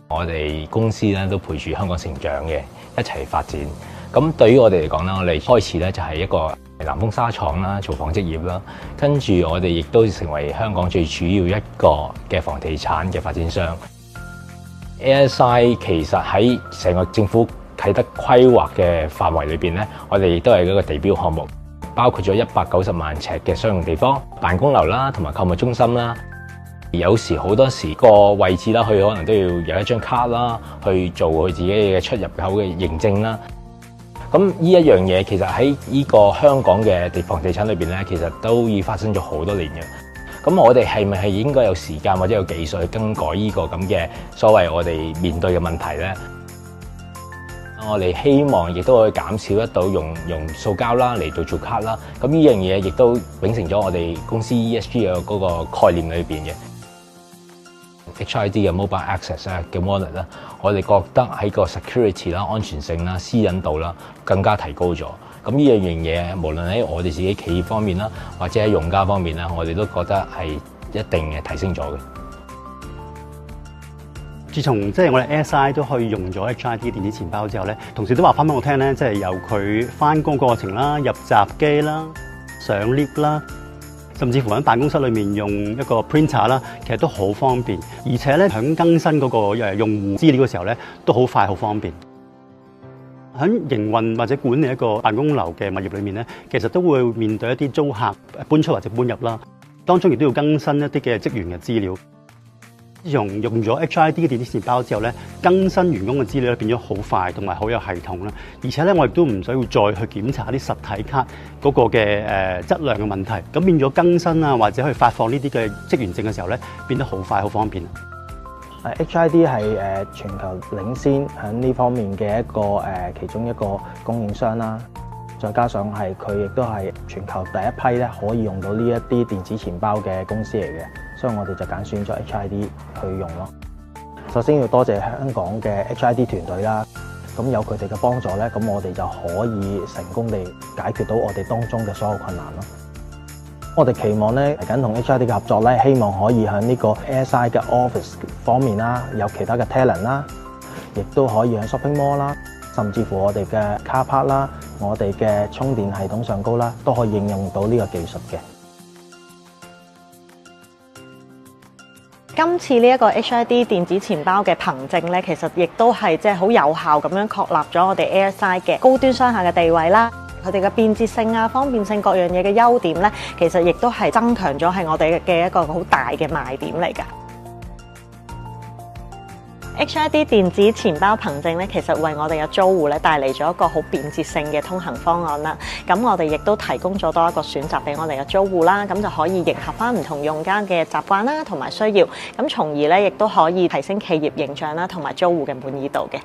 我哋公司咧都陪住香港成長嘅，一齊發展。咁對於我哋嚟講咧，我哋開始咧就係一個南豐紗廠啦，做紡織業啦。跟住我哋亦都成為香港最主要一個嘅房地產嘅發展商。ASI 其實喺成個政府啟德規劃嘅範圍裏邊咧，我哋亦都係一個地標項目，包括咗190萬尺嘅商用地方、辦公樓啦，同埋購物中心啦。有時好多時個位置啦，佢可能都要有一張卡啦，去做佢自己嘅出入口嘅認證啦。咁呢一樣嘢其實喺呢個香港嘅房地產裏邊咧，其實都已發生咗好多年嘅。咁我哋係咪應該有時間或者有技術去更改呢個咁嘅所謂我哋面對嘅問題咧？我哋希望亦都可以減少得到用塑膠啦嚟到做卡啦。咁呢樣嘢亦都秉承咗我哋公司 ESG 嘅嗰個概念裏邊嘅。HID 嘅 Mobile Access 嘅 Wallet 啦，我哋覺得喺個 security 啦、安全性啦、私隱度啦更加提高咗。咁呢樣嘢，無論喺我哋自己企業方面啦，或者喺用家方面啦，我哋都覺得係一定嘅提升咗嘅。自從我哋 ASI 都可以用咗 HID 電子錢包之後咧，同事都話翻俾我聽咧，由佢翻工過程啦、入閘機啦、上 lift 啦，甚至乎喺辦公室裏面用一個 printer 啦，其實都好方便，而且咧喺更新嗰個用戶資料嘅時候咧，都好快好方便。喺營運或者管理一個辦公樓嘅物業裏面咧，其實都會面對一啲租客搬出或者搬入啦，當中亦都要更新一啲嘅職員嘅資料。自從用咗 HID 嘅電子錢包之後咧，更新員工嘅資料咧變咗好快同埋好有系統啦，而且咧我亦都唔需要再去檢查啲實體卡嗰個嘅質量嘅問題，咁變咗更新啊或者去發放呢啲嘅職員證嘅時候咧，變得好快好方便。HID 係全球領先喺呢方面嘅一個其中一個供應商啦，再加上係佢亦都係全球第一批咧可以用到呢一啲電子錢包嘅公司嚟嘅，所以我哋就揀選咗 HID 去用咯。首先要多謝香港嘅 HID 團隊啦，咁有佢哋嘅幫助咧，咁我哋就可以成功地解決到我哋當中嘅所有困難咯。我哋期望咧嚟緊同 HID 嘅合作咧，希望可以喺呢個 ASI 嘅 office 方面啦，有其他嘅 talent 啦，亦都可以喺 shopping mall 啦，甚至乎我哋嘅 car park 啦，我哋嘅充電系統上高啦，都可以應用到呢個技術嘅。今次呢一個 HID 電子錢包嘅憑證咧，其實亦都係好有效咁樣確立咗我哋 ASI 嘅高端商廈嘅地位啦。佢哋嘅便捷性啊、方便性各樣嘢嘅優點咧，其實亦都係增強咗係我哋嘅一個好大嘅賣點嚟㗎。HID 電子錢包憑證咧，其實為我哋嘅租戶咧帶嚟咗一個好便捷性嘅通行方案啦。咁我哋亦都提供咗多一個選擇俾我哋嘅租戶啦，咁就可以迎合翻唔同用家嘅習慣啦，同埋需要，咁從而咧亦都可以提升企業形象啦，同埋租戶嘅滿意度嘅。